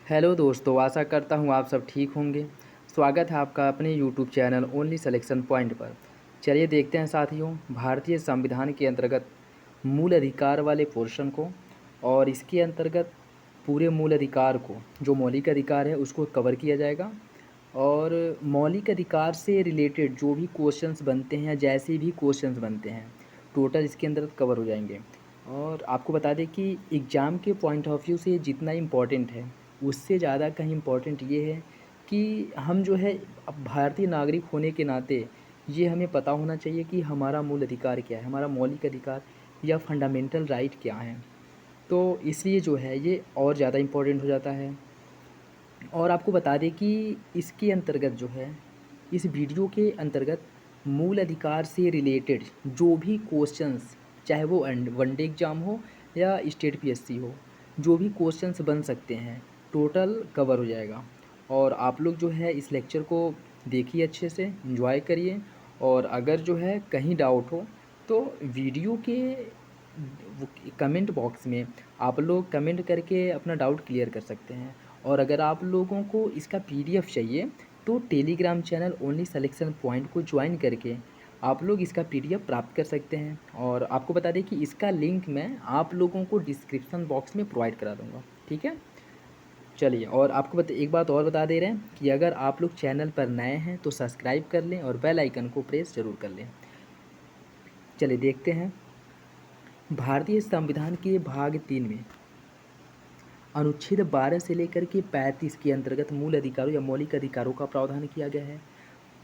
Hello दोस्तों, आशा करता हूँ आप सब ठीक होंगे। स्वागत है आपका अपने YouTube channel only selection point पर। चलिए देखते हैं साथियों, भारतीय संविधान के अंतर्गत मूल अधिकार वाले पोर्शन को और इसके अंतर्गत पूरे मूल अधिकार को, जो मौलिक अधिकार है उसको कवर किया जाएगा। और मौलिक अधिकार से रिलेटेड जो भी क्वेश्चंस बनते हैं या जैसे भी क्वेश्चंस बनते हैं, टोटल इसके अंदर कवर हो जाएंगे। और आपको बता दें कि एग्ज़ाम के पॉइंट ऑफ व्यू से जितना इम्पोर्टेंट है, उससे ज़्यादा कहीं इम्पोर्टेंट ये है कि हम जो है अब भारतीय नागरिक होने के नाते ये हमें पता होना चाहिए कि हमारा मूल अधिकार क्या है, हमारा मौलिक अधिकार या फंडामेंटल राइट क्या है। तो इसलिए जो है ये और ज़्यादा इम्पोर्टेंट हो जाता है। और आपको बता दें कि इसके अंतर्गत जो है, इस वीडियो के अंतर्गत मूल अधिकार से रिलेटेड जो भी क्वेश्चंस, चाहे वो वनडे एग्ज़ाम हो या स्टेट पीएससी हो, जो भी क्वेश्चंस बन सकते हैं टोटल कवर हो जाएगा। और आप लोग जो है इस लेक्चर को देखिए, अच्छे से एंजॉय करिए। और अगर जो है कहीं डाउट हो तो वीडियो के कमेंट बॉक्स में आप लोग कमेंट करके अपना डाउट क्लियर कर सकते हैं। और अगर आप लोगों को इसका पीडीएफ चाहिए तो Telegram channel only selection point को ज्वाइन करके आप लोग इसका पीडीएफ प्राप्त कर सकते हैं। और आपको बता दें कि इसका लिंक मैं आप लोगों को डिस्क्रिप्शन बॉक्स में प्रोवाइड करा दूँगा, ठीक है। चलिए, और आपको एक बात और बता दे रहे हैं कि अगर आप लोग चैनल पर नए हैं तो सब्सक्राइब कर लें और बेल आइकन को प्रेस ज़रूर कर लें। चलिए देखते हैं, भारतीय संविधान के भाग 3 में अनुच्छेद 12 से लेकर के 35 के अंतर्गत मूल अधिकारों या मौलिक अधिकारों का प्रावधान किया गया है।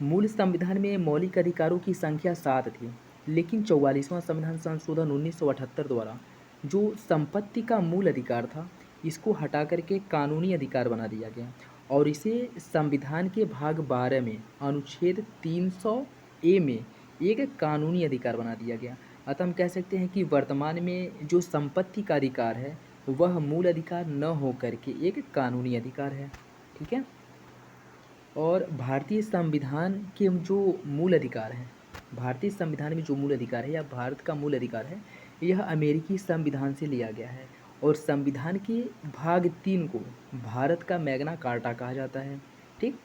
मूल संविधान में मौलिक अधिकारों की संख्या 7 थी, लेकिन 44वां संविधान संशोधन 1978 द्वारा जो संपत्ति का मूल अधिकार था, इसको हटा करके कानूनी अधिकार बना दिया गया और इसे संविधान के भाग 12 में अनुच्छेद 300 ए में एक कानूनी अधिकार बना दिया गया। अतः हम कह सकते हैं कि वर्तमान में जो संपत्ति का अधिकार है वह मूल अधिकार न हो करके एक कानूनी अधिकार है, ठीक है। और भारतीय संविधान के जो मूल अधिकार हैं, भारतीय संविधान में जो मूल अधिकार है या भारत का मूल अधिकार है, यह अमेरिकी संविधान से लिया गया है। और संविधान के भाग 3 को भारत का मैग्ना कार्टा कहा जाता है, ठीक।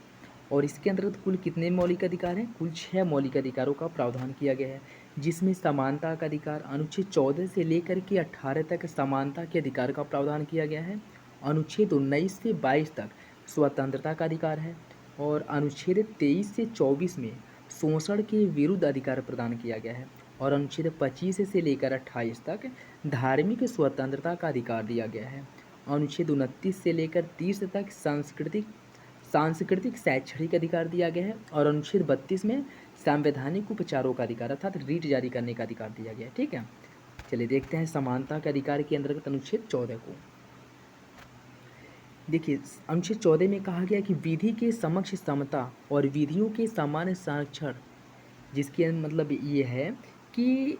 और इसके अंतर्गत कुल कितने मौलिक अधिकार हैं? कुल 6 मौलिक अधिकारों का प्रावधान किया गया है, जिसमें समानता का अधिकार अनुच्छेद 14 से लेकर के 18 तक समानता के अधिकार का प्रावधान किया गया है। अनुच्छेद 19 से 22 तक स्वतंत्रता का अधिकार है। और अनुच्छेद 23 से 24 में शोषण के विरुद्ध अधिकार प्रदान किया गया है। और अनुच्छेद 25 से लेकर 28 तक धार्मिक स्वतंत्रता का अधिकार दिया गया है। अनुच्छेद 29 से लेकर 30 तक सांस्कृतिक शैक्षणिक अधिकार दिया गया है। और अनुच्छेद 32 में संवैधानिक उपचारों का अधिकार अर्थात रीट जारी करने का अधिकार दिया गया है, ठीक है। चलिए देखते हैं समानता के अधिकार के अंतर्गत अनुच्छेद 14 को। देखिए, अनुच्छेद 14 में कहा गया कि विधि के समक्ष समता और विधियों के समान संरक्षण, जिसके मतलब ये है कि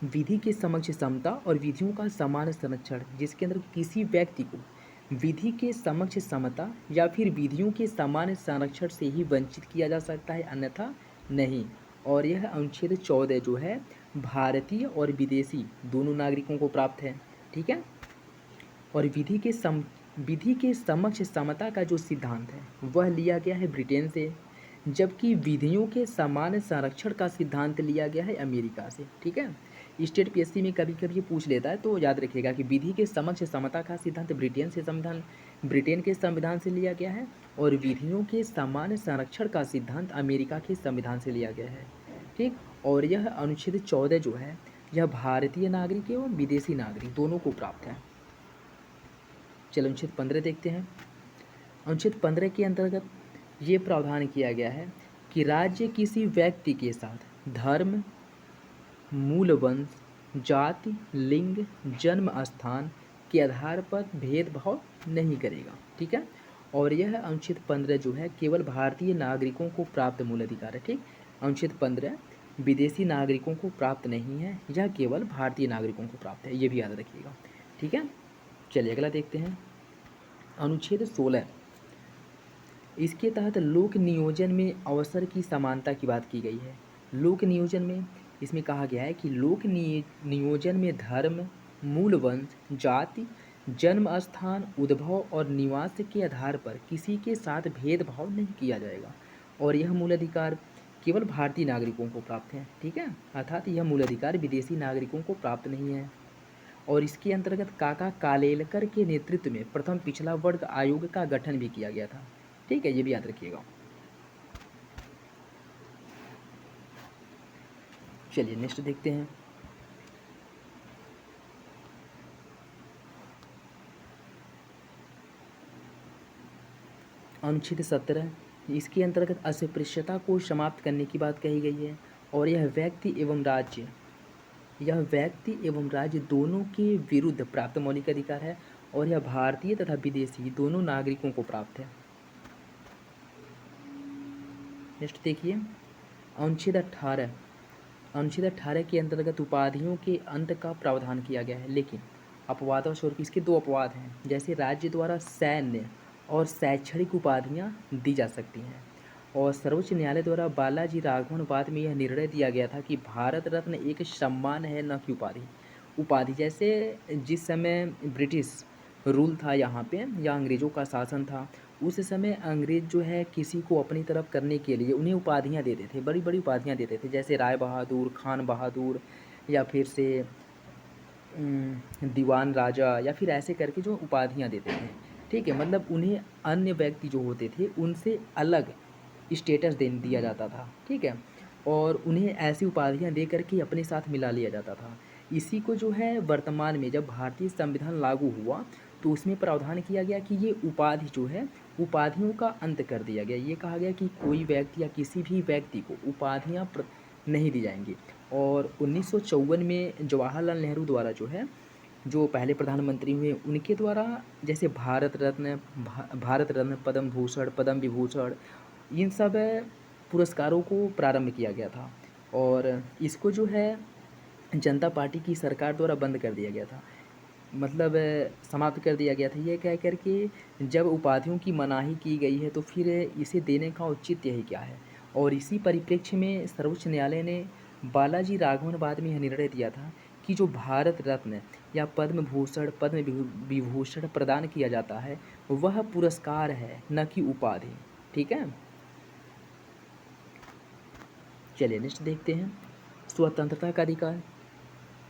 विधि के समक्ष समता और विधियों का समान संरक्षण, जिसके अंदर किसी व्यक्ति को विधि के समक्ष समता या फिर विधियों के समान संरक्षण से ही वंचित किया जा सकता है, अन्यथा नहीं। और यह अनुच्छेद 14 जो है भारतीय और विदेशी दोनों नागरिकों को प्राप्त है, ठीक है। और विधि के समक्ष समता का जो सिद्धांत है वह लिया गया है ब्रिटेन से, जबकि विधियों के समान संरक्षण का सिद्धांत लिया गया है अमेरिका से, ठीक है। स्टेट पीएससी में कभी कभी ये पूछ लेता है, तो याद रखिएगा कि विधि के समक्ष समता का सिद्धांत ब्रिटेन के संविधान से लिया गया है और विधियों के समान संरक्षण का सिद्धांत अमेरिका के संविधान से लिया गया है, ठीक। और यह अनुच्छेद 14 जो है यह भारतीय नागरिक एवं विदेशी नागरिक दोनों को प्राप्त है। चलो अनुच्छेद 15 देखते हैं। अनुच्छेद 15 के अंतर्गत ये प्रावधान किया गया है कि राज्य किसी व्यक्ति के साथ धर्म, मूल वंश, जाति, लिंग, जन्म स्थान के आधार पर भेदभाव नहीं करेगा, ठीक है। और यह अनुच्छेद 15 जो है केवल भारतीय नागरिकों को प्राप्त मूल अधिकार है, ठीक। अनुच्छेद 15 विदेशी नागरिकों को प्राप्त नहीं है, यह केवल भारतीय नागरिकों को प्राप्त है, ये भी याद रखिएगा, ठीक है। चलिए अगला देखते हैं, अनुच्छेद 16। इसके तहत लोक नियोजन में अवसर की समानता की बात की गई है। लोक नियोजन में इसमें कहा गया है कि लोक नियोजन में धर्म, मूल वंश, जाति, जन्म स्थान, उद्भव और निवास के आधार पर किसी के साथ भेदभाव नहीं किया जाएगा और यह मूल अधिकार केवल भारतीय नागरिकों को प्राप्त है। ठीक है, अर्थात यह मूल अधिकार विदेशी नागरिकों को प्राप्त नहीं है। और इसके अंतर्गत काका कालेलकर के नेतृत्व में प्रथम पिछड़ा वर्ग आयोग का गठन भी किया गया था। ठीक है, ये भी याद रखिएगा। चलिए नेक्स्ट देखते हैं। अनुच्छेद 17, इसके अंतर्गत अस्पृश्यता को समाप्त करने की बात कही गई है और यह व्यक्ति एवं राज्य दोनों के विरुद्ध प्राप्त मौलिक अधिकार है और यह भारतीय तथा विदेशी दोनों नागरिकों को प्राप्त है। नेक्स्ट देखिए अनुच्छेद 18, अनुच्छेद 18 के अंतर्गत उपाधियों के अंत का प्रावधान किया गया है, लेकिन अपवादों स्वरूप इसके दो अपवाद हैं। जैसे राज्य द्वारा सैन्य और शैक्षणिक उपाधियां दी जा सकती हैं और सर्वोच्च न्यायालय द्वारा बालाजी राघवन वाद में यह निर्णय दिया गया था कि भारत रत्न एक सम्मान है, न कि उपाधि। जैसे जिस समय ब्रिटिश रूल था यहाँ पे या अंग्रेज़ों का शासन था, उस समय अंग्रेज़ जो है किसी को अपनी तरफ करने के लिए उन्हें उपाधियाँ देते थे, बड़ी बड़ी उपाधियाँ देते थे, जैसे राय बहादुर, खान बहादुर या फिर से दीवान राजा या फिर ऐसे करके जो उपाधियाँ देते थे। ठीक है, मतलब उन्हें अन्य व्यक्ति जो होते थे उनसे अलग स्टेटस दे दिया जाता था। ठीक है, और उन्हें ऐसी उपाधियाँ दे करके अपने साथ मिला लिया जाता था। इसी को जो है वर्तमान में जब भारतीय संविधान लागू हुआ तो उसमें प्रावधान किया गया कि ये उपाधि जो है उपाधियों का अंत कर दिया गया। ये कहा गया कि कोई व्यक्ति या किसी भी व्यक्ति को उपाधियाँ नहीं दी जाएंगी। और 1954 में जवाहरलाल नेहरू द्वारा जो है जो पहले प्रधानमंत्री हुए उनके द्वारा जैसे भारत रत्न, पद्म भूषण, पद्म विभूषण, इन सब पुरस्कारों को प्रारंभ किया गया था और इसको जो है जनता पार्टी की सरकार द्वारा बंद कर दिया गया था, मतलब समाप्त कर दिया गया था। ये कह कर के जब उपाधियों की मनाही की गई है तो फिर इसे देने का औचित्य ही क्या है। और इसी परिप्रेक्ष्य में सर्वोच्च न्यायालय ने बालाजी राघवन वाद में यह निर्णय दिया था कि जो भारत रत्न या पद्म भूषण, पद्म विभूषण प्रदान किया जाता है वह पुरस्कार है, न कि उपाधि। ठीक है, चलिए नेक्स्ट देखते हैं स्वतंत्रता का अधिकार।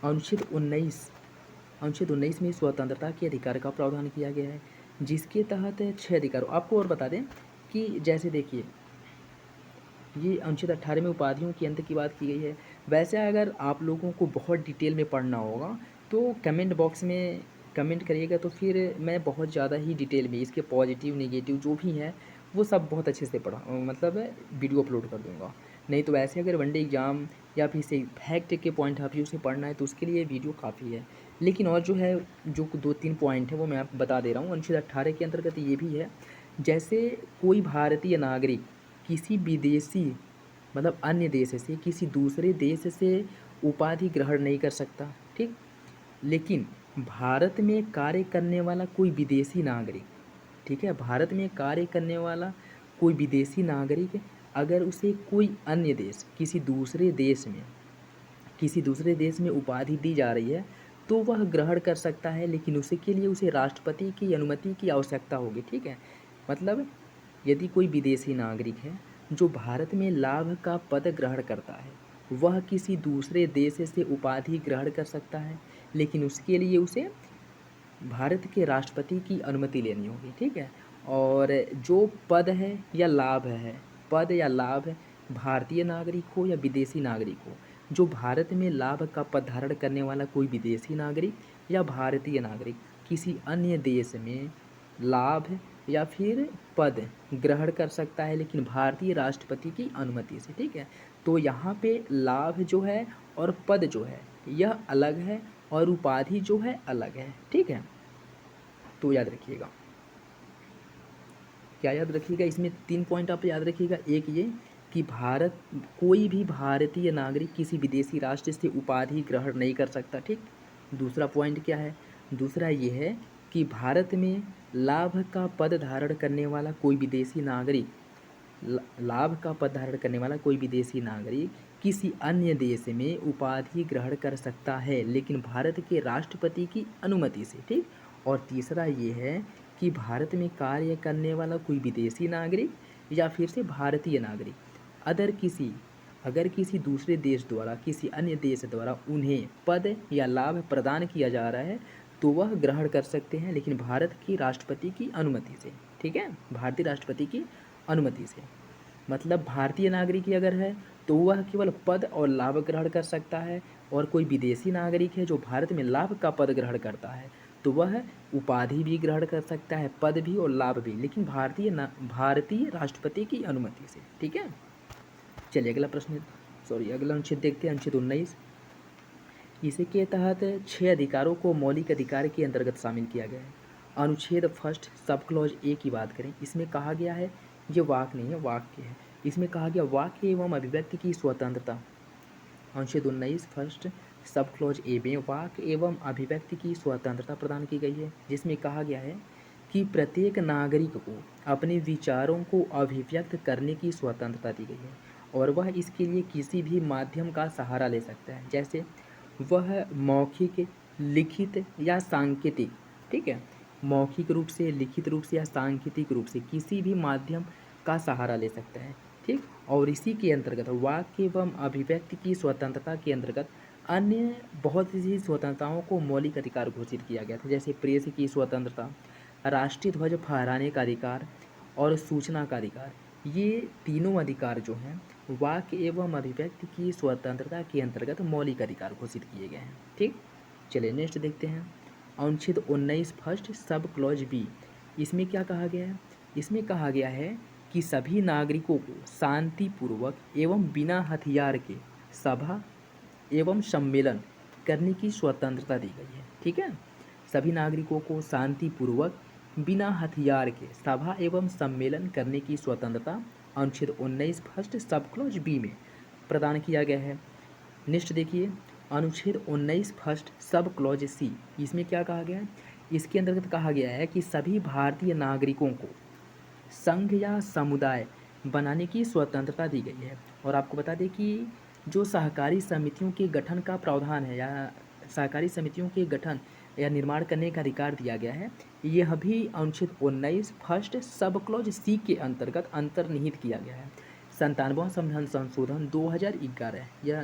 अनुच्छेद 19 में स्वतंत्रता के अधिकार का प्रावधान किया गया है, जिसके तहत 6 अधिकार। आपको और बता दें कि जैसे देखिए ये अनुच्छेद 18 में उपाधियों के अंत की बात की गई है। वैसे अगर आप लोगों को बहुत डिटेल में पढ़ना होगा तो कमेंट बॉक्स में कमेंट करिएगा, तो फिर मैं बहुत ज़्यादा ही डिटेल में इसके पॉजिटिव नेगेटिव जो भी हैं वो सब बहुत अच्छे से मतलब वीडियो अपलोड कर दूँगा। नहीं तो वैसे अगर वनडे एग्ज़ाम या फिर से फैक्ट के पॉइंट ऑफ व्यू से पढ़ना है तो उसके लिए वीडियो काफ़ी है। लेकिन और जो है जो 2-3 पॉइंट है वो मैं आपको बता दे रहा हूँ। अनुच्छेद 18 के अंतर्गत ये भी है, जैसे कोई भारतीय नागरिक किसी विदेशी मतलब अन्य देश से किसी दूसरे देश से उपाधि ग्रहण नहीं कर सकता। ठीक, लेकिन भारत में कार्य करने वाला कोई विदेशी नागरिक, ठीक है, भारत में कार्य करने वाला कोई विदेशी नागरिक अगर उसे कोई अन्य देश किसी दूसरे देश में उपाधि दी जा रही है तो वह ग्रहण कर सकता है, लेकिन उसके लिए उसे राष्ट्रपति की अनुमति की आवश्यकता होगी। ठीक है, मतलब यदि कोई विदेशी नागरिक है जो भारत में लाभ का पद ग्रहण करता है वह किसी दूसरे देश से उपाधि ग्रहण कर सकता है, लेकिन उसके लिए उसे भारत के राष्ट्रपति की अनुमति लेनी होगी। ठीक है, और जो पद या लाभ भारतीय नागरिक हो या विदेशी नागरिक हो, जो भारत में लाभ का पद धारण करने वाला कोई विदेशी नागरिक या भारतीय नागरिक किसी अन्य देश में लाभ या फिर पद ग्रहण कर सकता है, लेकिन भारतीय राष्ट्रपति की अनुमति से। ठीक है, तो यहाँ पे लाभ जो है और पद जो है यह अलग है और उपाधि जो है अलग है। ठीक है, तो याद रखिएगा, क्या याद रखिएगा, इसमें 3 पॉइंट आप याद रखिएगा। एक ये कि कोई भी भारतीय नागरिक किसी विदेशी राष्ट्र से उपाधि ग्रहण नहीं कर सकता। ठीक, दूसरा पॉइंट क्या है, दूसरा ये है कि भारत में लाभ का पद धारण करने वाला कोई विदेशी नागरिक किसी अन्य देश में उपाधि ग्रहण कर सकता है, लेकिन भारत के राष्ट्रपति की अनुमति से। ठीक, और तीसरा ये है कि भारत में कार्य करने वाला कोई विदेशी नागरिक या फिर से भारतीय नागरिक अगर किसी दूसरे देश द्वारा किसी अन्य देश द्वारा उन्हें पद या लाभ प्रदान किया जा रहा है तो वह ग्रहण कर सकते हैं, लेकिन भारत की राष्ट्रपति की अनुमति से। ठीक है, भारतीय राष्ट्रपति की अनुमति से। मतलब भारतीय नागरिक ही अगर है तो वह केवल पद और लाभ ग्रहण कर सकता है, और कोई विदेशी नागरिक है जो भारत में लाभ का पद ग्रहण करता है तो वह उपाधि भी ग्रहण कर सकता है, पद भी और लाभ भी, लेकिन भारतीय राष्ट्रपति की अनुमति से। ठीक है, चलिए अगला अनुच्छेद देखते हैं, अनुच्छेद 19। इसी के तहत 6 अधिकारों को मौलिक अधिकार के अंतर्गत शामिल किया गया है। अनुच्छेद फर्स्ट सब क्लॉज ए की बात करें, इसमें कहा गया है, ये वाक्य नहीं है वाक्य है, इसमें कहा गया वाक्य एवं अभिव्यक्ति की स्वतंत्रता। अनुच्छेद 19 फर्स्ट सब क्लॉज ए में वाक्य एवं अभिव्यक्ति की स्वतंत्रता प्रदान की गई है, जिसमें कहा गया है कि प्रत्येक नागरिक को अपने विचारों को अभिव्यक्त करने की स्वतंत्रता दी गई है और वह इसके लिए किसी भी माध्यम का सहारा ले सकता है, जैसे वह मौखिक, लिखित या सांकेतिक, ठीक है, मौखिक रूप से, लिखित रूप से या सांकेतिक रूप से किसी भी माध्यम का सहारा ले सकता है। ठीक, और इसी के अंतर्गत वाक्य एवं अभिव्यक्ति की स्वतंत्रता के अंतर्गत अन्य बहुत सी स्वतंत्रताओं को मौलिक अधिकार घोषित किया गया था, जैसे प्रेस की स्वतंत्रता, राष्ट्रीय ध्वज फहराने का अधिकार और सूचना का अधिकार। ये तीनों अधिकार जो हैं वाक्य एवं अभिव्यक्ति की स्वतंत्रता के अंतर्गत मौलिक अधिकार घोषित किए गए हैं। ठीक, चलिए नेक्स्ट देखते हैं, अनुच्छेद 19 फर्स्ट सब क्लॉज बी। इसमें क्या कहा गया है? इसमें कहा गया है कि सभी नागरिकों को शांतिपूर्वक एवं बिना हथियार के सभा एवं सम्मेलन करने की स्वतंत्रता दी गई है। ठीक है, सभी नागरिकों को शांतिपूर्वक बिना हथियार के सभा एवं सम्मेलन करने की स्वतंत्रता अनुच्छेद 19 फर्स्ट सब क्लॉज बी में प्रदान किया गया है। नेक्स्ट देखिए, अनुच्छेद 19 फर्स्ट सब क्लॉज सी। इसमें क्या कहा गया है? इसके अंतर्गत कहा गया है कि सभी भारतीय नागरिकों को संघ या समुदाय बनाने की स्वतंत्रता दी गई है। और आपको बता दें कि जो सहकारी समितियों के गठन का प्रावधान है या सहकारी समितियों के गठन या निर्माण करने का अधिकार दिया गया है, यह भी अनुच्छेद 19 फर्स्ट सब क्लॉज सी के अंतर्गत अंतर्निहित किया गया है। 97वां संविधान संशोधन 2011 या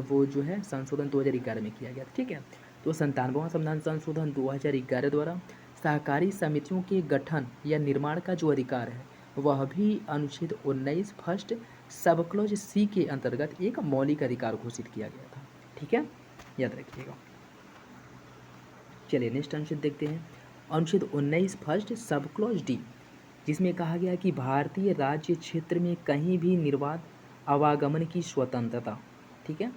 वो जो है संशोधन 2011 में किया गया। ठीक है, तो 97वां संविधान संशोधन 2011 द्वारा सहकारी समितियों के गठन या निर्माण का जो अधिकार है वह भी अनुच्छेद 19 फर्स्ट सब क्लॉज सी के अंतर्गत एक मौलिक अधिकार घोषित किया गया था। ठीक है, याद रखिएगा। चलिए नेक्स्ट अनुच्छेद देखते हैं, अनुच्छेद 19 फर्स्ट सब क्लॉज डी, जिसमें कहा गया कि भारतीय राज्य क्षेत्र में कहीं भी निर्बाध आवागमन की स्वतंत्रता। ठीक है,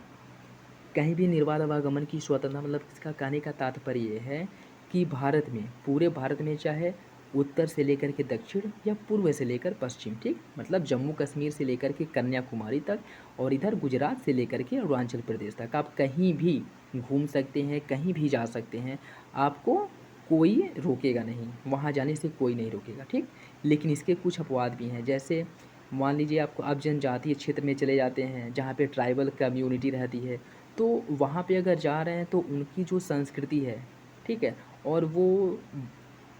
कहीं भी निर्बाध आवागमन की स्वतंत्रता, मतलब इसका कहने का तात्पर्य ये है कि भारत में, पूरे भारत में, चाहे उत्तर से लेकर के दक्षिण या पूर्व से लेकर पश्चिम, ठीक, मतलब जम्मू कश्मीर से लेकर के कन्याकुमारी तक और इधर गुजरात से लेकर के अरुणाचल प्रदेश तक आप कहीं भी घूम सकते हैं, कहीं भी जा सकते हैं, आपको कोई रोकेगा नहीं, वहाँ जाने से कोई नहीं रोकेगा। ठीक, लेकिन इसके कुछ अपवाद भी हैं, जैसे मान लीजिए आप जनजातीय क्षेत्र में चले जाते हैं जहाँ पे ट्राइबल कम्युनिटी रहती है, तो वहाँ पे अगर जा रहे हैं तो उनकी जो संस्कृति है, ठीक है, और वो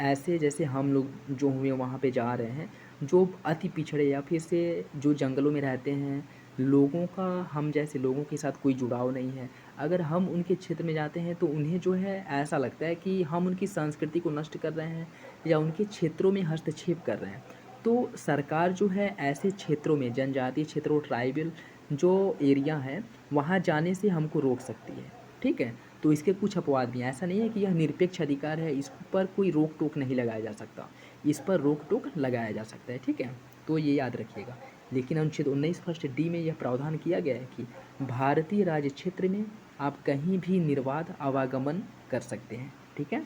ऐसे जैसे हम लोग जो हुए वहाँ पे जा रहे हैं, जो अति पिछड़े या फिर से जो जंगलों में रहते हैं लोगों का हम जैसे लोगों के साथ कोई जुड़ाव नहीं है, अगर हम उनके क्षेत्र में जाते हैं तो उन्हें जो है ऐसा लगता है कि हम उनकी संस्कृति को नष्ट कर रहे हैं या उनके क्षेत्रों में हस्तक्षेप कर रहे हैं। तो सरकार जो है ऐसे क्षेत्रों में, जनजातीय क्षेत्रों, ट्राइबल जो एरिया है, वहाँ जाने से हमको रोक सकती है। ठीक है, तो इसके कुछ अपवाद भी हैं, ऐसा नहीं है कि यह निरपेक्ष अधिकार है, इस पर कोई रोक टोक नहीं लगाया जा सकता, इस पर रोक टोक लगाया जा सकता है। ठीक है, तो ये याद रखिएगा। लेकिन अनुच्छेद 19 फर्स्ट डी में यह प्रावधान किया गया है कि भारतीय राज्य क्षेत्र में आप कहीं भी निर्बाध आवागमन कर सकते हैं। ठीक है,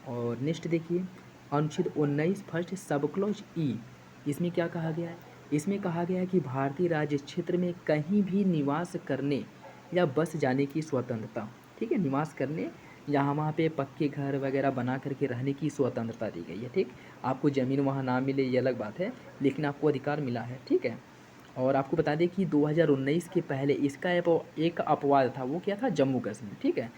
और नेक्स्ट देखिए, अनुच्छेद 19 फर्स्ट सब क्लॉज ई। इसमें क्या कहा गया है? इसमें कहा गया है कि भारतीय राज्य क्षेत्र में कहीं भी निवास करने या बस जाने की स्वतंत्रता। ठीक है, निवास करने, यहाँ वहाँ पे पक्के घर वगैरह बना करके रहने की स्वतंत्रता दी गई है। ठीक, आपको ज़मीन वहाँ ना मिले ये अलग बात है, लेकिन आपको अधिकार मिला है। ठीक है, और आपको बता दें कि 2019 के पहले इसका एक अपवाद था, वो क्या था, जम्मू कश्मीर, ठीक है।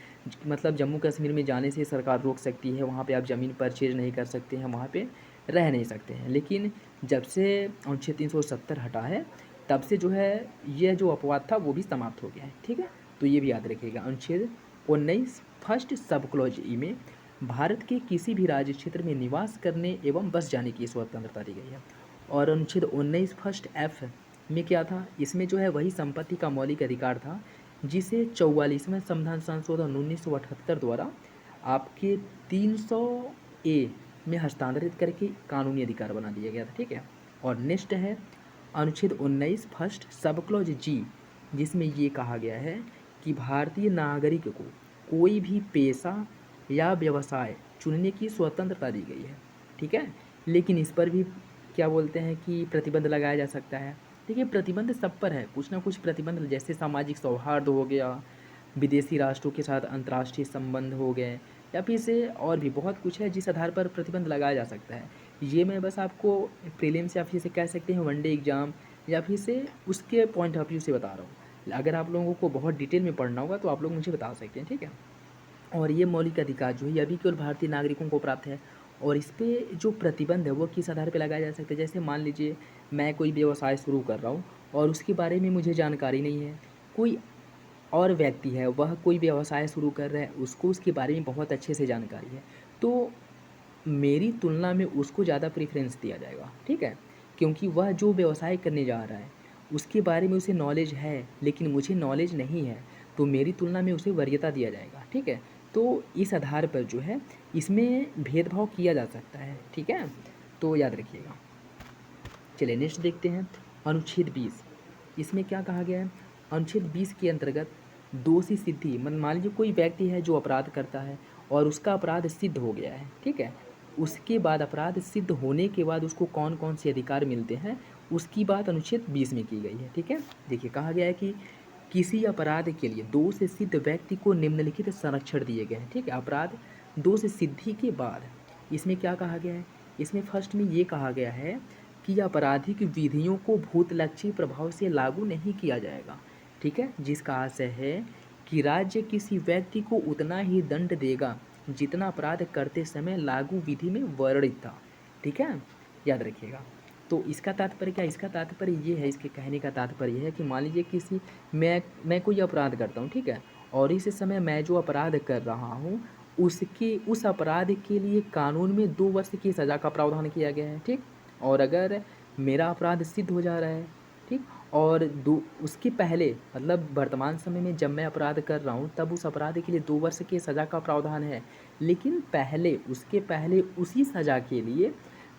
मतलब जम्मू कश्मीर में जाने से सरकार रोक सकती है, वहाँ पे आप ज़मीन परचेज नहीं कर सकते हैं, वहाँ पे रह नहीं सकते हैं। लेकिन जब से अनुच्छेद 370 हटा है, तब से जो है ये जो अपवाद था वो भी समाप्त हो गया है, ठीक है। तो ये भी याद रखिएगा, अनुच्छेद 19 फर्स्ट सब क्लॉज ई में भारत के किसी भी राज्य क्षेत्र में निवास करने एवं बस जाने की स्वतंत्रता दी गई है। और अनुच्छेद 19 फर्स्ट एफ में क्या था, इसमें जो है वही संपत्ति का मौलिक अधिकार था जिसे 44वें संविधान संशोधन 1978 द्वारा आपके 300 ए में हस्तांतरित करके कानूनी अधिकार बना दिया गया था, ठीक है। और नेक्स्ट है अनुच्छेद 19 फर्स्ट सब क्लॉज जी, जिसमें ये कहा गया है कि भारतीय नागरिक को कोई भी पेशा या व्यवसाय चुनने की स्वतंत्रता दी गई है, ठीक है। लेकिन इस पर भी क्या बोलते हैं कि प्रतिबंध लगाया जा सकता है। देखिए, प्रतिबंध सब पर है, कुछ ना कुछ प्रतिबंध, जैसे सामाजिक सौहार्द हो गया, विदेशी राष्ट्रों के साथ अंतर्राष्ट्रीय संबंध हो गए, या फिर से और भी बहुत कुछ है जिस आधार पर प्रतिबंध लगाया जा सकता है। ये मैं बस आपको प्रीलिम्स या फिर से कह सकते हैं वनडे एग्ज़ाम या फिर से उसके पॉइंट ऑफ व्यू से बता रहा हूँ। अगर आप लोगों को बहुत डिटेल में पढ़ना होगा तो आप लोग मुझे बता सकते हैं, ठीक है। और ये मौलिक अधिकार जो है ये अभी केवल भारतीय नागरिकों को प्राप्त है। और इस पे जो प्रतिबंध है वो किस आधार पे लगाया जा सकता है, जैसे मान लीजिए मैं कोई व्यवसाय शुरू कर रहा हूँ और उसके बारे में मुझे जानकारी नहीं है, कोई और व्यक्ति है वह कोई व्यवसाय शुरू कर रहा है, उसको उसके बारे में बहुत अच्छे से जानकारी है, तो मेरी तुलना में उसको ज़्यादा प्रेफरेंस दिया जाएगा, ठीक है। क्योंकि वह जो व्यवसाय करने जा रहा है उसके बारे में उसे नॉलेज है, लेकिन मुझे नॉलेज नहीं है, तो मेरी तुलना में उसे वरीयता दिया जाएगा, ठीक है। तो इस आधार पर जो है इसमें भेदभाव किया जा सकता है, ठीक है। तो याद रखिएगा। चलिए नेक्स्ट देखते हैं, अनुच्छेद 20। इसमें क्या कहा गया है, अनुच्छेद 20 के अंतर्गत दोषी सिद्धि, मान लीजिए कोई व्यक्ति है जो अपराध करता है और उसका अपराध सिद्ध हो गया है, ठीक है। उसके बाद अपराध सिद्ध होने के बाद उसको कौन कौन से अधिकार मिलते हैं, उसकी बात अनुच्छेद 20 में की गई है, ठीक है। देखिए, कहा गया है कि किसी अपराध के लिए दोष सिद्ध व्यक्ति को निम्नलिखित संरक्षण दिए गए हैं, ठीक है। अपराध दोष सिद्धि के बाद इसमें क्या कहा गया है, इसमें फर्स्ट में ये कहा गया है कि आपराधिक विधियों को भूतलक्षी प्रभाव से लागू नहीं किया जाएगा, ठीक है। जिसका आशय है कि राज्य किसी व्यक्ति को उतना ही दंड देगा जितना अपराध करते समय लागू विधि में वर्णित था, ठीक है, याद रखिएगा। तो इसका तात्पर्य क्या, इसका तात्पर्य ये है, इसके कहने का तात्पर्य यह है कि मान लीजिए किसी मैं कोई अपराध करता हूँ, ठीक है, और इस समय मैं जो अपराध कर रहा हूँ उसके उस अपराध के लिए कानून में 2 वर्ष की सज़ा का प्रावधान किया गया है, ठीक। और अगर मेरा अपराध सिद्ध हो जा रहा है, ठीक, और उसके पहले मतलब वर्तमान समय में जब मैं अपराध कर रहा हूँ तब उस अपराध के लिए 2 वर्ष की सज़ा का प्रावधान है, लेकिन पहले उसके पहले उसी सज़ा के लिए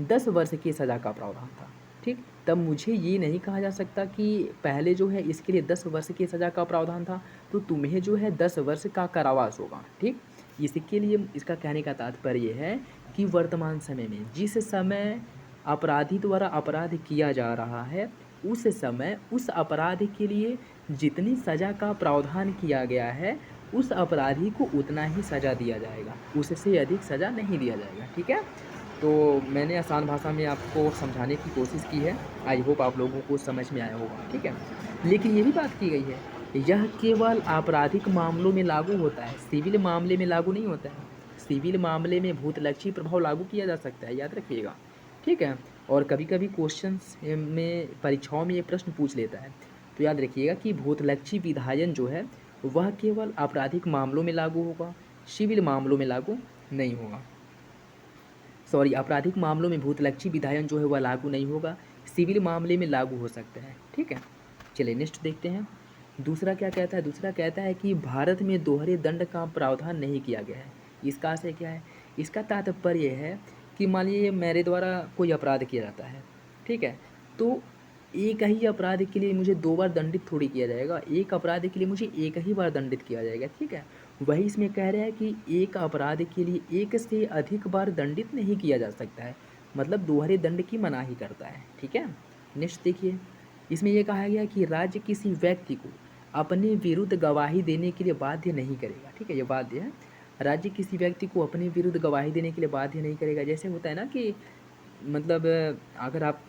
10 वर्ष की सज़ा का प्रावधान था, ठीक। तब मुझे ये नहीं कहा जा सकता कि पहले जो है इसके लिए 10 वर्ष की सज़ा का प्रावधान था तो तुम्हें जो है 10 वर्ष का कारावास होगा, ठीक। इसके लिए इसका कहने का तात्पर्य है कि वर्तमान समय में जिस समय अपराधी द्वारा अपराध किया जा रहा है उस समय उस अपराध के लिए जितनी सज़ा का प्रावधान किया गया है उस अपराधी को उतना ही सज़ा दिया जाएगा, उससे अधिक सज़ा नहीं दिया जाएगा, ठीक है। तो मैंने आसान भाषा में आपको समझाने की कोशिश की है, आई होप आप लोगों को समझ में आया होगा, ठीक है। लेकिन ये भी बात की गई है यह केवल आपराधिक मामलों में लागू होता है, सिविल मामले में लागू नहीं होता है। सिविल मामले में भूतलक्षी प्रभाव लागू किया जा सकता है, याद रखिएगा, ठीक है। और कभी कभी क्वेश्चंस में परीक्षाओं में ये प्रश्न पूछ लेता है, तो याद रखिएगा कि भूतलक्षी विधायन जो है वह केवल आपराधिक मामलों में लागू होगा, सिविल मामलों में लागू नहीं होगा। सॉरी, आपराधिक मामलों में भूतलक्षी विधायन जो है वह लागू नहीं होगा, सिविल मामले में लागू हो सकता है, ठीक है। चलिए नेक्स्ट देखते हैं, दूसरा क्या कहता है, दूसरा कहता है कि भारत में दोहरे दंड का प्रावधान नहीं किया गया है। इसका आशय क्या है, इसका तात्पर्य है कि मान लीजिए मेरे द्वारा कोई अपराध किया जाता है, ठीक है, तो एक ही अपराध के लिए मुझे 2 बार दंडित थोड़ी किया जाएगा, एक अपराध के लिए मुझे एक ही बार दंडित किया जाएगा, ठीक है। वही इसमें कह रहे हैं कि एक अपराध के लिए एक से अधिक बार दंडित नहीं किया जा सकता है, मतलब दोहरे दंड की मनाही करता है, ठीक है। नेक्स्ट देखिए, इसमें यह कहा गया कि राज्य किसी व्यक्ति को अपने विरुद्ध गवाही देने के लिए बाध्य नहीं करेगा, ठीक है, ये बाध्य है। राज्य किसी व्यक्ति को अपने विरुद्ध गवाही देने के लिए बाध्य नहीं करेगा। जैसे होता है ना कि मतलब अगर आप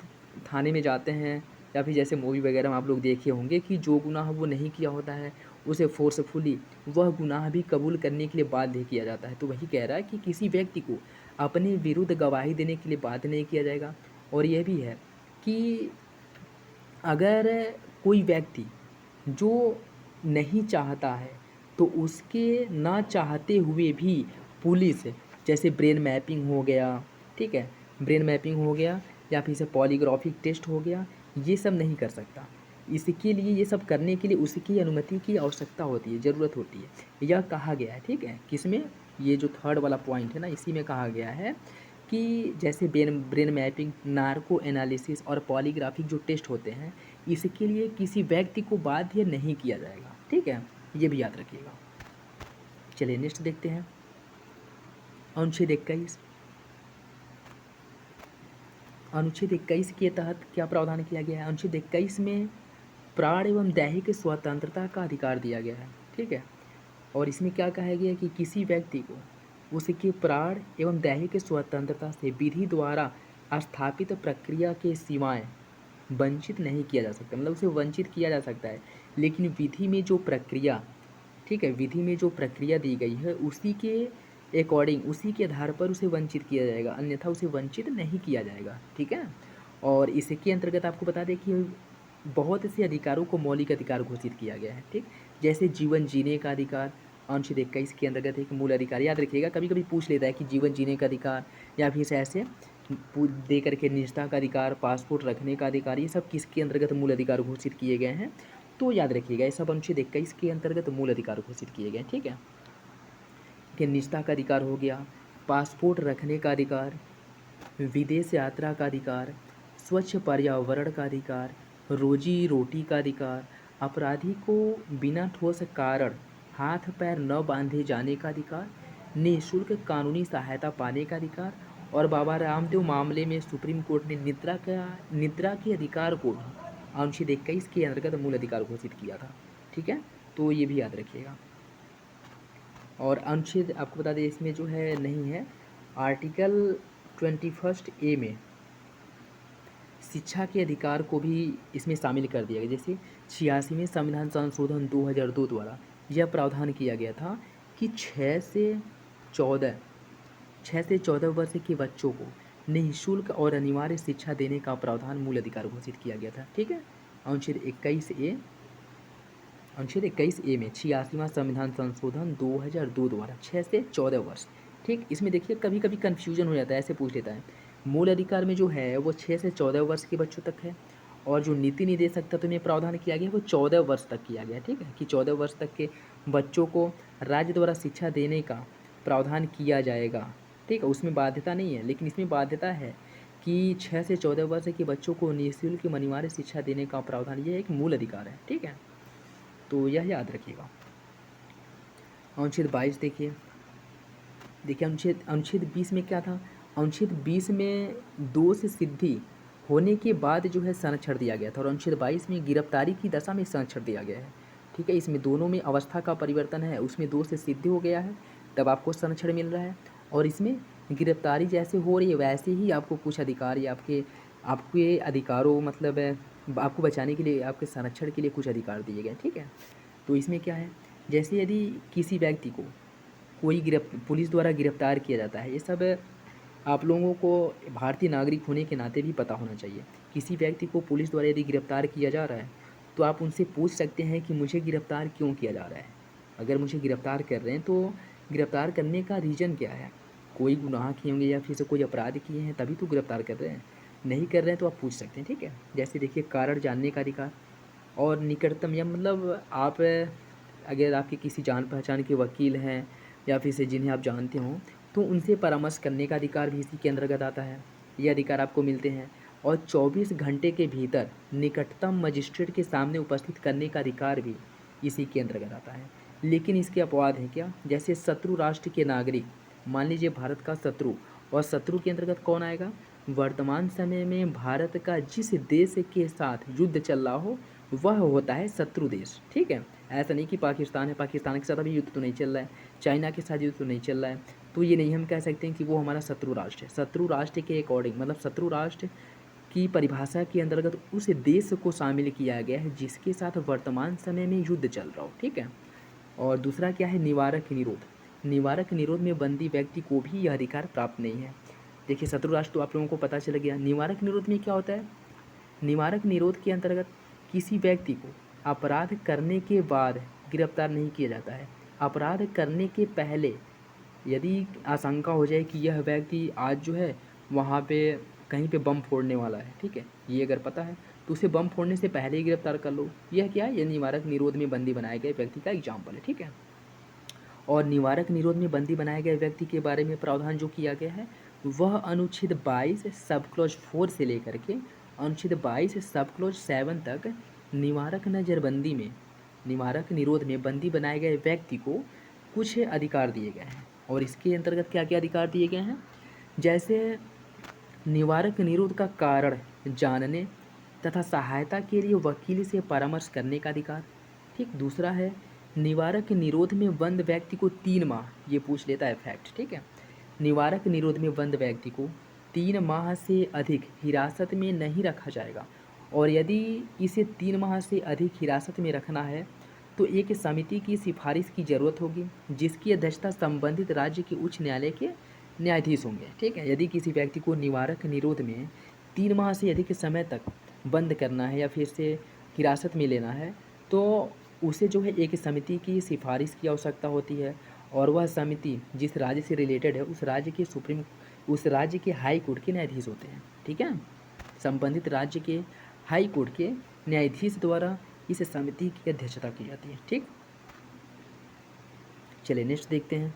थाने में जाते हैं या फिर जैसे मूवी वगैरह में आप लोग देखे होंगे कि जो गुनाह वो नहीं किया होता है उसे फोर्सफुली वह गुनाह भी कबूल करने के लिए बाध्य किया जाता है। तो वही कह रहा है कि किसी व्यक्ति को अपने विरुद्ध गवाही देने के लिए बाध्य नहीं किया जाएगा। और यह भी है कि अगर कोई व्यक्ति जो नहीं चाहता है तो उसके ना चाहते हुए भी पुलिस, जैसे ब्रेन मैपिंग हो गया, ठीक है, ब्रेन मैपिंग हो गया या फिर से पॉलीग्राफिक टेस्ट हो गया, ये सब नहीं कर सकता। इसके लिए ये सब करने के लिए उसकी अनुमति की आवश्यकता होती है, ज़रूरत होती है। यह कहा गया है, ठीक है, किसमें, ये जो थर्ड वाला पॉइंट है ना, इसी में कहा गया है कि जैसे ब्रेन मैपिंग, नार्को एनालिसिस और पॉलीग्राफिक जो टेस्ट होते हैं, इसके लिए किसी व्यक्ति को बाध्य नहीं किया जाएगा, ठीक है, ये भी याद रखिएगा। चलिए नेक्स्ट देखते हैं, अनुच्छेद 21। अनुच्छेद 21 के तहत क्या प्रावधान किया गया है? अनुच्छेद 21 में प्राण एवं दैहिक स्वतंत्रता का अधिकार दिया गया है, ठीक है। और इसमें क्या कहा गया है कि किसी व्यक्ति को उसके प्राण एवं दैहिक स्वतंत्रता से विधि द्वारा स्थापित प्रक्रिया के सिवाय वंचित नहीं किया जा सकता। मतलब उसे वंचित किया जा सकता है, लेकिन विधि में जो प्रक्रिया, ठीक है, विधि में जो प्रक्रिया दी गई है उसी के अकॉर्डिंग, उसी के आधार पर उसे वंचित किया जाएगा, अन्यथा उसे वंचित नहीं किया जाएगा, ठीक है। और इसके अंतर्गत आपको बता दें कि बहुत से अधिकारों को मौलिक अधिकार घोषित किया गया है, ठीक, जैसे जीवन जीने का अधिकार अनुच्छेद 21 के अंतर्गत एक मूल अधिकार। याद रखिएगा, कभी कभी पूछ लेता है कि जीवन जीने का अधिकार या फिर ऐसे दे करके निजता का अधिकार, पासपोर्ट रखने का अधिकार, ये सब किसके अंतर्गत मूल अधिकार घोषित किए गए हैं? तो याद रखिएगा, ये सब अनुच्छेद 21 के अंतर्गत मूल अधिकार घोषित किए गए, ठीक है। कि निजता का अधिकार हो गया, पासपोर्ट रखने का अधिकार, विदेश यात्रा का अधिकार, स्वच्छ पर्यावरण का अधिकार, रोजी रोटी का अधिकार, अपराधी को बिना ठोस कारण हाथ पैर न बांधे जाने का अधिकार, निःशुल्क कानूनी सहायता पाने का अधिकार, और बाबा रामदेव मामले में सुप्रीम कोर्ट ने निद्रा के अधिकार को भी अनुच्छेद 21 के अंतर्गत मूल अधिकार घोषित किया था, ठीक है। तो ये भी याद रखिएगा। और अनुच्छेद आपको बता दें इसमें जो है नहीं है, आर्टिकल 21 में शिक्षा के अधिकार को भी इसमें शामिल कर दिया गया। जैसे 86वें संविधान संशोधन 2002 द्वारा यह प्रावधान किया गया था कि 6 से 14 वर्ष के बच्चों को निःशुल्क और अनिवार्य शिक्षा देने का प्रावधान मूल अधिकार घोषित किया गया था, ठीक है। अनुच्छेद 21A में 86वां संविधान संशोधन 2002 द्वारा 6 से 14 वर्ष, ठीक। इसमें देखिए कभी कभी कन्फ्यूजन हो जाता है, ऐसे पूछ लेता है। मूल अधिकार में जो है वो 6 से 14 वर्ष के बच्चों तक है, और जो नीति निर्देशक तत्व में प्रावधान किया गया वो 14 वर्ष तक किया गया, ठीक है, कि 14 वर्ष तक के बच्चों को राज्य द्वारा शिक्षा देने का प्रावधान किया जाएगा, ठीक है। उसमें बाध्यता नहीं है, लेकिन इसमें बाध्यता है कि 6 से 14 वर्ष के बच्चों को निःशुल्क अनिवार्य शिक्षा देने का प्रावधान, यह एक मूल अधिकार है, ठीक है। तो यह याद रखिएगा। अनुच्छेद 22 देखिए अनुच्छेद 20 में क्या था? अनुच्छेद 20 में दोष सिद्धि होने के बाद जो है संरक्षण दिया गया था, और अनुच्छेद 22 में गिरफ्तारी की दशा में संरक्षण दिया गया है, ठीक है। इसमें दोनों में अवस्था का परिवर्तन है, उसमें दोष सिद्धि हो गया है तब आपको संरक्षण मिल रहा है, और इसमें गिरफ्तारी जैसे हो रही है वैसे ही आपको कुछ अधिकार या आपके अधिकारों, मतलब आपको बचाने के लिए, आपके संरक्षण के लिए कुछ अधिकार दिए गए, ठीक है। तो इसमें क्या है, जैसे यदि किसी व्यक्ति को कोई पुलिस द्वारा गिरफ्तार किया जाता है, ये सब आप लोगों को भारतीय नागरिक होने के नाते भी पता होना चाहिए। किसी व्यक्ति को पुलिस द्वारा यदि गिरफ्तार किया जा रहा है तो आप उनसे पूछ सकते हैं कि मुझे गिरफ्तार क्यों किया जा रहा है। अगर मुझे गिरफ्तार कर रहे हैं तो गिरफ्तार करने का रीज़न क्या है? कोई गुनाह किए होंगे या फिर से कोई अपराध किए हैं तभी तो गिरफ्तार कर रहे हैं, नहीं कर रहे हैं तो आप पूछ सकते हैं, ठीक है। जैसे देखिए कारण जानने का अधिकार, और निकटतम, या मतलब आप अगर आपके किसी जान पहचान के वकील हैं या फिर से जिन्हें आप जानते हों तो उनसे परामर्श करने का अधिकार भी इसी के अंतर्गत आता है, ये अधिकार आपको मिलते हैं। और 24 घंटे के भीतर निकटतम मजिस्ट्रेट के सामने उपस्थित करने का अधिकार भी इसी के अंतर्गत आता है। लेकिन इसके अपवाद हैं क्या? जैसे शत्रु राष्ट्र के नागरिक, मान लीजिए भारत का शत्रु, और शत्रु के अंतर्गत कौन आएगा? वर्तमान समय में भारत का जिस देश के साथ युद्ध चल रहा हो वह होता है शत्रु देश, ठीक है। ऐसा नहीं कि पाकिस्तान है, पाकिस्तान के साथ अभी युद्ध तो नहीं चल रहा है, चाइना के साथ युद्ध तो नहीं चल रहा है, तो ये नहीं हम कह सकते हैं कि वो हमारा शत्रु राष्ट्र है। शत्रु राष्ट्र के अकॉर्डिंग, मतलब शत्रु राष्ट्र की परिभाषा के अंतर्गत उस देश को शामिल किया गया है जिसके साथ वर्तमान समय में युद्ध चल रहा हो, ठीक है। और दूसरा क्या है, निवारक निरोध। निवारक निरोध में बंदी व्यक्ति को भी यह अधिकार प्राप्त नहीं है। देखिए शत्रु राष्ट्र तो आप लोगों को पता चल गया। निवारक निरोध में क्या होता है, निवारक निरोध के अंतर्गत किसी व्यक्ति को अपराध करने के बाद गिरफ्तार नहीं किया जाता है। अपराध करने के पहले यदि आशंका हो जाए कि यह व्यक्ति आज जो है वहाँ पे कहीं पे बम फोड़ने वाला है, ठीक है, ये अगर पता है तो उसे बम फोड़ने से पहले ही गिरफ्तार कर लो। यह क्या है, यह निवारक निरोध में बंदी बनाए गए व्यक्ति का एग्जाम्पल है, ठीक है। और निवारक निरोध में बंदी बनाए गए व्यक्ति के बारे में प्रावधान जो किया गया है वह अनुच्छेद 22 सब क्लॉज 4 से लेकर के अनुच्छेद 22 सब क्लॉज 7 तक निवारक नज़रबंदी में, निवारक निरोध में बंदी बनाए गए व्यक्ति को कुछ अधिकार दिए गए हैं। और इसके अंतर्गत क्या क्या अधिकार दिए गए हैं, जैसे निवारक निरोध का कारण जानने तथा सहायता के लिए वकील से परामर्श करने का अधिकार, ठीक। दूसरा है निवारक निरोध में बंद व्यक्ति को 3 माह, ये पूछ लेता है फैक्ट, ठीक है। निवारक निरोध में बंद व्यक्ति को 3 माह से अधिक हिरासत में नहीं रखा जाएगा। और यदि इसे 3 माह से अधिक हिरासत में रखना है तो एक समिति की सिफारिश की ज़रूरत होगी जिसकी अध्यक्षता संबंधित राज्य के उच्च न्यायालय के न्यायाधीश होंगे, ठीक है। यदि किसी व्यक्ति को निवारक निरोध में 3 माह से अधिक समय तक बंद करना है या फिर से हिरासत में लेना है तो उसे जो है एक समिति की सिफारिश की आवश्यकता होती है। और वह समिति जिस राज्य से रिलेटेड है उस राज्य के हाई कोर्ट के न्यायाधीश होते हैं, ठीक है। संबंधित राज्य के हाई कोर्ट के न्यायाधीश द्वारा इस समिति की अध्यक्षता की जाती है, ठीक। चलिए नेक्स्ट देखते हैं।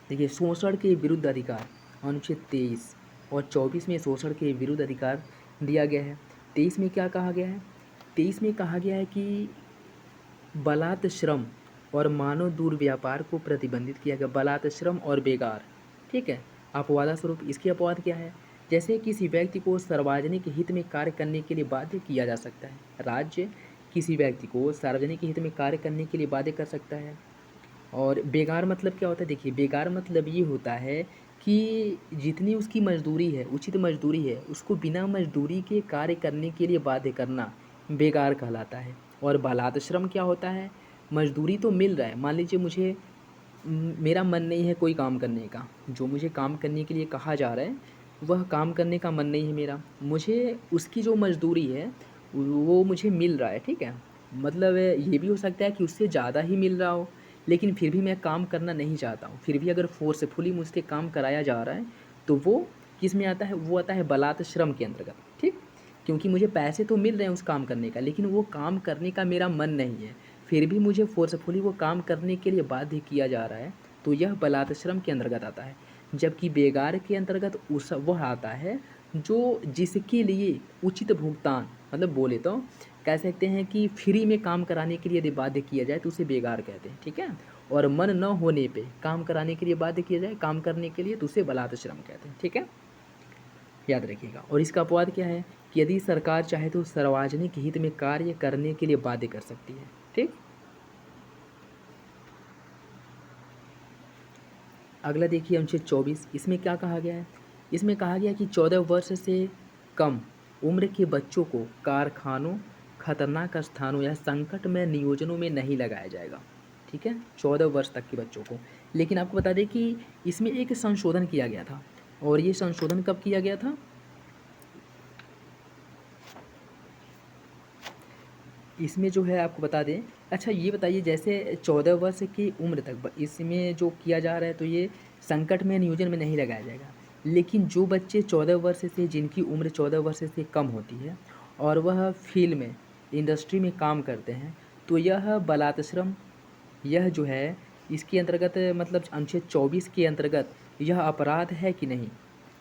देखिए शोषण के विरुद्ध अधिकार, अनुच्छेद 23 और 24 में शोषण के विरुद्ध अधिकार दिया गया है। 23 में क्या कहा गया है, 23 में कहा गया है कि बलात् श्रम और मानव दुर्व्यापार को प्रतिबंधित किया गया। बलात् श्रम और बेगार, ठीक है। अपवादा स्वरूप इसकी अपवाद क्या है, जैसे किसी व्यक्ति को सार्वजनिक हित में कार्य करने के लिए बाध्य किया जा सकता है। राज्य किसी व्यक्ति को सार्वजनिक हित में कार्य करने के लिए बाध्य कर सकता है। और बेगार मतलब क्या होता है, देखिए बेगार मतलब ये होता है कि जितनी उसकी मजदूरी है, उचित मजदूरी है, उसको बिना मजदूरी के कार्य करने के लिए बाध्य करना बेगार कहलाता है। और बलात् श्रम क्या होता है, मजदूरी तो मिल रहा है, मान लीजिए मुझे मेरा मन नहीं है कोई काम करने का, जो मुझे काम करने के लिए कहा जा रहा है वह काम करने का मन नहीं है मेरा, मुझे उसकी जो मजदूरी है वो मुझे मिल रहा है, ठीक है। मतलब ये भी हो सकता है कि उससे ज़्यादा ही मिल रहा हो लेकिन फिर भी मैं काम करना नहीं चाहता हूँ, फिर भी अगर फोर्सफुली मुझसे काम कराया जा रहा है तो वो किस में आता है, वो आता है बलात् श्रम के अंतर्गत, ठीक। क्योंकि मुझे पैसे तो मिल रहे हैं उस काम करने का लेकिन वो काम करने का मेरा मन नहीं है, फिर भी मुझे फोर्सफुली वो काम करने के लिए बाध्य किया जा रहा है, तो यह बलात् श्रम के अंतर्गत आता है। जबकि बेगार के अंतर्गत उस वह आता है जो जिसके लिए उचित भुगतान, मतलब बोले तो कह सकते हैं कि फ्री में काम कराने के लिए यदि बाध्य किया जाए तो उसे बेगार कहते हैं, ठीक है। और मन न होने पे काम कराने के लिए बाध्य किया जाए काम करने के लिए तो उसे बलात् श्रम कहते हैं, ठीक है, याद रखिएगा। और इसका अपवाद क्या है कि यदि सरकार चाहे तो सार्वजनिक हित में कार्य करने के लिए बाध्य कर सकती है, ठीक। अगला देखिए अनुच्छेद 24, इसमें क्या कहा गया है, इसमें कहा गया कि 14 वर्ष से कम उम्र के बच्चों को कारखानों, खतरनाक स्थानों या संकट में नियोजनों में नहीं लगाया जाएगा, ठीक है, 14 वर्ष तक के बच्चों को। लेकिन आपको बता दें कि इसमें एक संशोधन किया गया था। और ये संशोधन कब किया गया था, इसमें जो है आपको बता दें, अच्छा ये बताइए जैसे 14 वर्ष की उम्र तक इसमें जो किया जा रहा है तो ये संकट में नियोजन में नहीं लगाया जाएगा। लेकिन जो बच्चे 14 वर्ष से, जिनकी उम्र 14 वर्ष से कम होती है और वह फील्ड में, इंडस्ट्री में काम करते हैं तो यह बलात् श्रम, यह जो है इसके अंतर्गत, मतलब अनुच्छेद 24 के अंतर्गत यह अपराध है कि नहीं।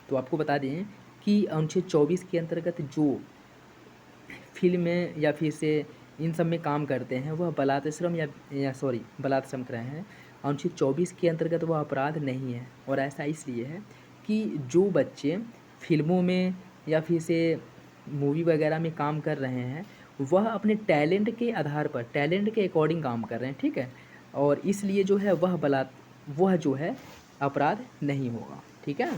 तो आपको बता दें कि अनुच्छेद 24 के अंतर्गत जो फील्ड में या फिर से इन सब में काम करते हैं वह बलात् श्रम बलात् श्रम कर रहे हैं, अनुच्छेद 24 के अंतर्गत वह अपराध नहीं है। और ऐसा इसलिए है कि जो बच्चे फिल्मों में या फिर से मूवी वगैरह में काम कर रहे हैं वह अपने टैलेंट के आधार पर, टैलेंट के अकॉर्डिंग काम कर रहे हैं, ठीक है। और इसलिए जो है वह जो है अपराध नहीं होगा, ठीक है।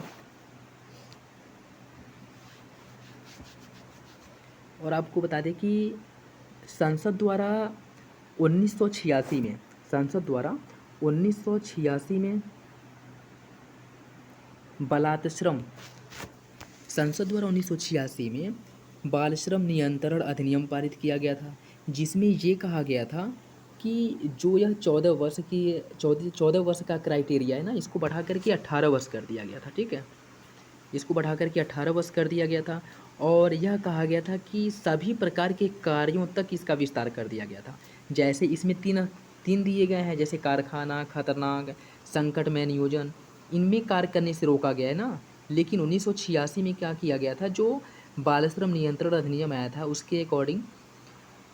और आपको बता दें कि संसद द्वारा 1986 में संसद द्वारा 1986 में बालाश्रम संसद द्वारा 1986 में बाल श्रम नियंत्रण अधिनियम पारित किया गया था, जिसमें ये कहा गया था कि जो यह 14 वर्ष का क्राइटेरिया है ना, इसको बढ़ा करके 18 वर्ष कर दिया गया था। ठीक है, इसको बढ़ा करके 18 वर्ष कर दिया गया था। और यह कहा गया था कि सभी प्रकार के कार्यों तक इसका विस्तार कर दिया गया था। जैसे इसमें तीन तीन दिए गए हैं, जैसे कारखाना, खतरनाक, संकट में नियोजन, इनमें कार्य करने से रोका गया है ना। लेकिन 1986 में क्या किया गया था, जो बाल श्रम नियंत्रण अधिनियम आया था उसके अकॉर्डिंग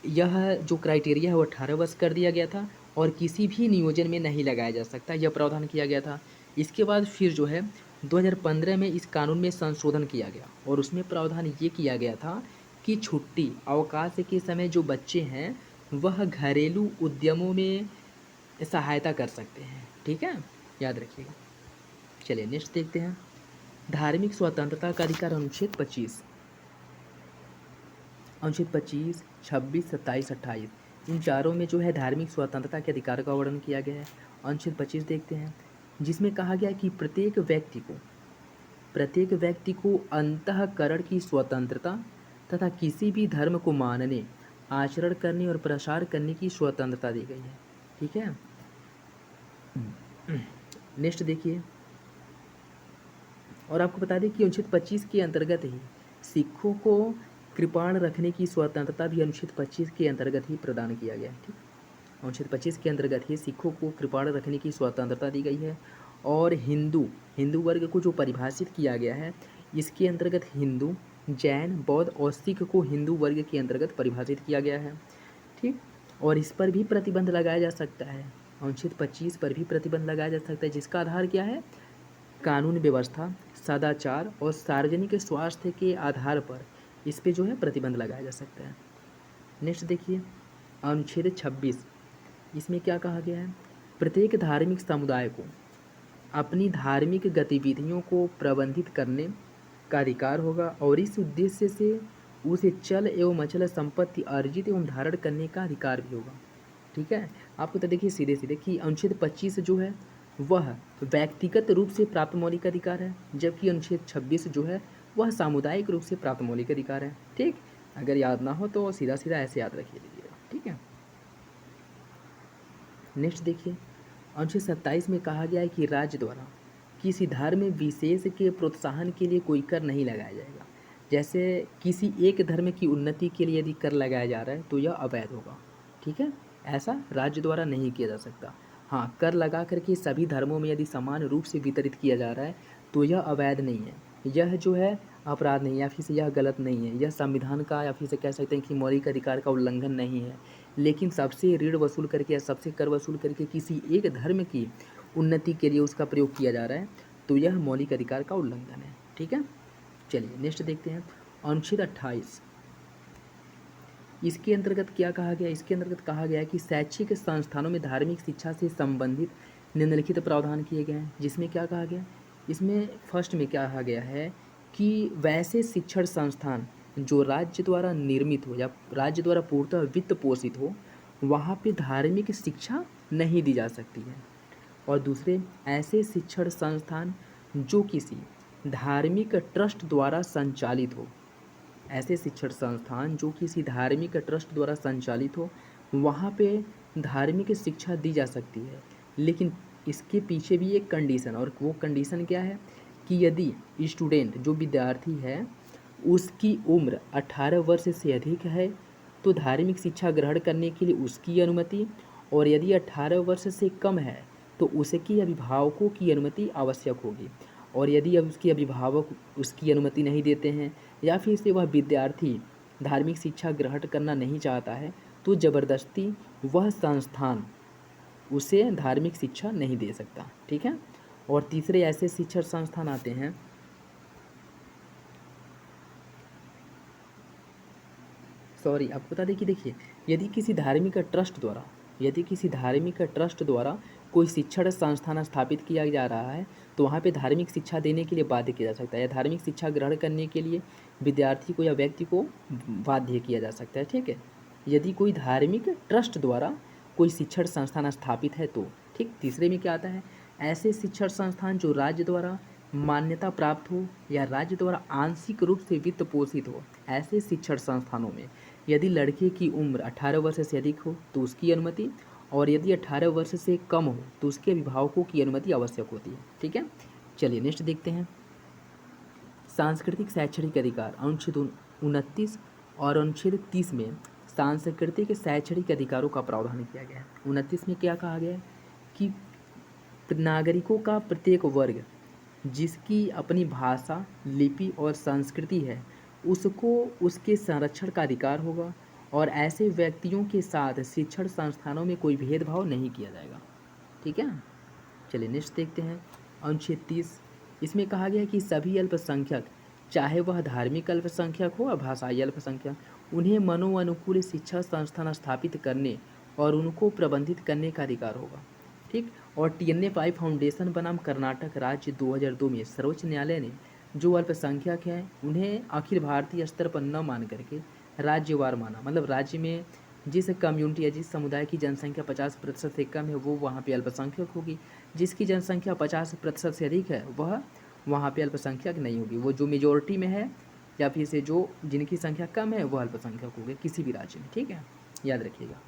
यह जो क्राइटेरिया है वो 18 वर्ष कर दिया गया था और किसी भी नियोजन में नहीं लगाया जा सकता, यह प्रावधान किया गया था। इसके बाद फिर जो है 2015 में इस कानून में संशोधन किया गया और उसमें प्रावधान ये किया गया था कि छुट्टी अवकाश के समय जो बच्चे हैं वह घरेलू उद्यमों में सहायता कर सकते हैं। ठीक है, याद रखिएगा। चलिए नेक्स्ट देखते हैं, धार्मिक स्वतंत्रता का अधिकार अनुच्छेद 25, अनुच्छेद 25, 26, 27, 28, इन चारों में जो है धार्मिक स्वतंत्रता के अधिकार का वर्णन किया गया है। अनुच्छेद 25 देखते हैं, जिसमें कहा गया कि प्रत्येक व्यक्ति को अंतःकरण की स्वतंत्रता तथा किसी भी धर्म को मानने, आचरण करने और प्रसार करने की स्वतंत्रता दी गई है। ठीक है, नेक्स्ट देखिए, और आपको बता दें कि अनुच्छेद 25 के अंतर्गत ही सिखों को कृपाण रखने की स्वतंत्रता भी अनुच्छेद 25 के अंतर्गत ही प्रदान किया गया है। ठीक, अनुच्छेद 25 के अंतर्गत ही सिखों को कृपाण रखने की स्वतंत्रता दी गई है। और हिंदू वर्ग को जो परिभाषित किया गया है, इसके अंतर्गत हिंदू, जैन, बौद्ध और सिख को हिंदू वर्ग के अंतर्गत परिभाषित किया गया है। ठीक, और इस पर भी प्रतिबंध लगाया जा सकता है, अनुच्छेद 25 पर भी प्रतिबंध लगाया जा सकता है, जिसका आधार क्या है, कानून व्यवस्था, सदाचार और सार्वजनिक स्वास्थ्य के आधार पर इस पे जो है प्रतिबंध लगाया जा सकता है। नेक्स्ट देखिए, अनुच्छेद 26, इसमें क्या कहा गया है, प्रत्येक धार्मिक समुदाय को अपनी धार्मिक गतिविधियों को प्रबंधित करने का अधिकार होगा और इस उद्देश्य से उसे चल एवं अचल संपत्ति अर्जित एवं धारण करने का अधिकार भी होगा। ठीक है, आपको तो देखिए सीधे सीधे कि अनुच्छेद 25 जो है वह व्यक्तिगत रूप से प्राप्त मौलिक अधिकार है, जबकि अनुच्छेद 26 जो है वह सामुदायिक रूप से प्राप्त मौलिक अधिकार है। ठीक, अगर याद ना हो तो सीधा सीधा ऐसे याद रखिए लीजिएगा। ठीक है, नेक्स्ट देखिए, अनुच्छेद 27 में कहा गया है कि राज्य द्वारा किसी धर्म विशेष के प्रोत्साहन के लिए कोई कर नहीं लगाया जाएगा। जैसे किसी एक धर्म की उन्नति के लिए यदि कर लगाया जा रहा है तो यह अवैध होगा। ठीक है, ऐसा राज्य द्वारा नहीं किया जा सकता। हाँ, कर लगा करके सभी धर्मों में यदि समान रूप से वितरित किया जा रहा है तो यह अवैध नहीं है, यह जो है अपराध नहीं है, या फिर से यह गलत नहीं है, यह संविधान का या फिर से कह सकते हैं कि मौलिक अधिकार का उल्लंघन नहीं है। लेकिन सबसे ऋण वसूल करके या सबसे कर वसूल करके किसी एक धर्म की उन्नति के लिए उसका प्रयोग किया जा रहा है तो यह मौलिक अधिकार का उल्लंघन है। ठीक है, चलिए नेक्स्ट देखते हैं, अनुच्छेद 28, इसके अंतर्गत क्या कहा गया, इसके अंतर्गत कहा गया है कि शैक्षिक संस्थानों में धार्मिक शिक्षा से संबंधित निम्नलिखित प्रावधान किए गए हैं। जिसमें क्या कहा गया, इसमें फर्स्ट में क्या कहा गया है कि वैसे शिक्षण संस्थान जो राज्य द्वारा निर्मित हो या राज्य द्वारा पूर्णतः वित्त पोषित हो, वहाँ पे धार्मिक शिक्षा नहीं दी जा सकती है। और दूसरे, ऐसे शिक्षण संस्थान जो किसी धार्मिक ट्रस्ट द्वारा संचालित हो, ऐसे शिक्षण संस्थान जो किसी धार्मिक ट्रस्ट द्वारा संचालित हो, वहाँ पे धार्मिक शिक्षा दी जा सकती है। लेकिन इसके पीछे भी एक कंडीशन, और वो कंडीशन क्या है कि यदि स्टूडेंट जो विद्यार्थी है उसकी उम्र 18 वर्ष से अधिक है तो धार्मिक शिक्षा ग्रहण करने के लिए उसकी अनुमति, और यदि 18 वर्ष से कम है तो उसके अभिभावकों की अनुमति आवश्यक होगी। और यदि अब उसके अभिभावक उसकी अनुमति नहीं देते हैं या फिर से वह विद्यार्थी धार्मिक शिक्षा ग्रहण करना नहीं चाहता है तो ज़बरदस्ती वह संस्थान उसे धार्मिक शिक्षा नहीं दे सकता। ठीक है, और तीसरे ऐसे शिक्षण संस्थान आते हैं, आपको बता दें कि देखिए, यदि किसी धार्मिक ट्रस्ट द्वारा कोई शिक्षण संस्थान स्थापित किया जा रहा है तो वहाँ पे धार्मिक शिक्षा देने के लिए बाध्य किया जा सकता है, या धार्मिक शिक्षा ग्रहण करने के लिए विद्यार्थी को या व्यक्ति को बाध्य किया जा सकता है। ठीक है, यदि कोई धार्मिक ट्रस्ट द्वारा कोई शिक्षण संस्थान स्थापित है तो। ठीक, तीसरे में क्या आता है, ऐसे शिक्षण संस्थान जो राज्य द्वारा मान्यता प्राप्त हो या राज्य द्वारा आंशिक रूप से वित्त पोषित हो। ऐसे शिक्षण संस्थानों में यदि लड़के की उम्र 18 वर्ष से अधिक हो तो उसकी अनुमति, और यदि 18 वर्ष से कम हो तो उसके अभिभावकों की अनुमति आवश्यक होती है। ठीक है, चलिए नेक्स्ट देखते हैं। सांस्कृतिक शैक्षणिक अधिकार, अनुच्छेद 29 और अनुच्छेद 30 में सांस्कृतिक शैक्षणिक अधिकारों का प्रावधान किया गया है। 29 में क्या कहा गया है कि नागरिकों का प्रत्येक वर्ग जिसकी अपनी भाषा, लिपि और संस्कृति है उसको उसके संरक्षण का अधिकार होगा, और ऐसे व्यक्तियों के साथ शिक्षण संस्थानों में कोई भेदभाव नहीं किया जाएगा। ठीक है, चलिए नेक्स्ट देखते हैं। अनुच्छेद 30, इसमें कहा गया है कि सभी अल्पसंख्यक, चाहे वह धार्मिक अल्पसंख्यक हो या भाषाई अल्पसंख्यक, उन्हें मनोअनुकूल शिक्षा संस्थान स्थापित करने और उनको प्रबंधित करने का अधिकार होगा। ठीक, और TNA पाई फाउंडेशन बनाम कर्नाटक राज्य 2002 में सर्वोच्च न्यायालय ने जो अल्पसंख्यक हैं उन्हें अखिल भारतीय स्तर पर न मान करके राज्यवार माना। मतलब राज्य में जिस कम्युनिटी या जिस समुदाय की जनसंख्या 50% से कम है वो वहाँ पे अल्पसंख्यक होगी, जिसकी जनसंख्या 50% से अधिक है वह वहाँ पे अल्पसंख्यक नहीं होगी। वो जो मेजोरिटी में है या फिर से जो जिनकी संख्या कम है वह अल्पसंख्यक होगी किसी भी राज्य में। ठीक है, याद रखिएगा।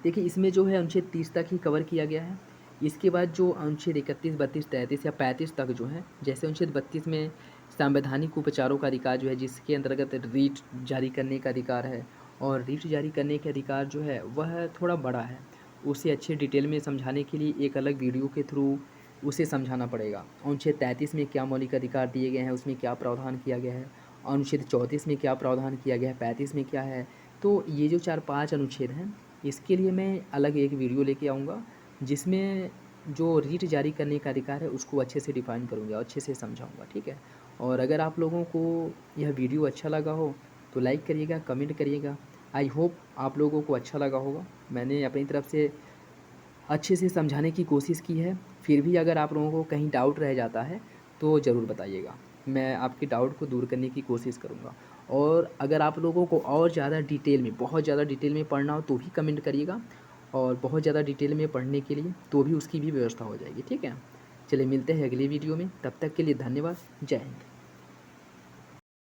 देखिए इसमें जो है अनुच्छेद 30 तक ही कवर किया गया है। इसके बाद जो अनुच्छेद 31, 32, 33 या 35 तक जो है, जैसे अनुच्छेद 32 में संवैधानिक उपचारों का अधिकार जो है जिसके अंतर्गत रीट जारी करने का अधिकार है, और रीट जारी करने के अधिकार जो है वह थोड़ा बड़ा है, उसे अच्छे डिटेल में समझाने के लिए एक अलग वीडियो के थ्रू उसे समझाना पड़ेगा। अनुच्छेद 33 में क्या मौलिक अधिकार दिए गए हैं, उसमें क्या प्रावधान किया गया है, अनुच्छेद 34 में क्या प्रावधान किया गया है, 35 में क्या है। तो ये जो 4-5 अनुच्छेद हैं इसके लिए मैं अलग एक वीडियो लेके आऊँगा जिसमें जो रीट जारी करने का अधिकार है उसको अच्छे से डिफाइन करूँगा, अच्छे से समझाऊँगा। ठीक है, और अगर आप लोगों को यह वीडियो अच्छा लगा हो तो लाइक करिएगा, कमेंट करिएगा। आई होप आप लोगों को अच्छा लगा होगा। मैंने अपनी तरफ से अच्छे से समझाने की कोशिश की है। फिर भी अगर आप लोगों को कहीं डाउट रह जाता है तो ज़रूर बताइएगा, मैं आपके डाउट को दूर करने की कोशिश करूँगा। और अगर आप लोगों को और ज़्यादा डिटेल में, बहुत ज़्यादा डिटेल में पढ़ना हो तो भी कमेंट करिएगा, और बहुत ज़्यादा डिटेल में पढ़ने के लिए तो भी उसकी भी व्यवस्था हो जाएगी। ठीक है, चलिए मिलते हैं अगली वीडियो में, तब तक के लिए धन्यवाद। जय हिंद।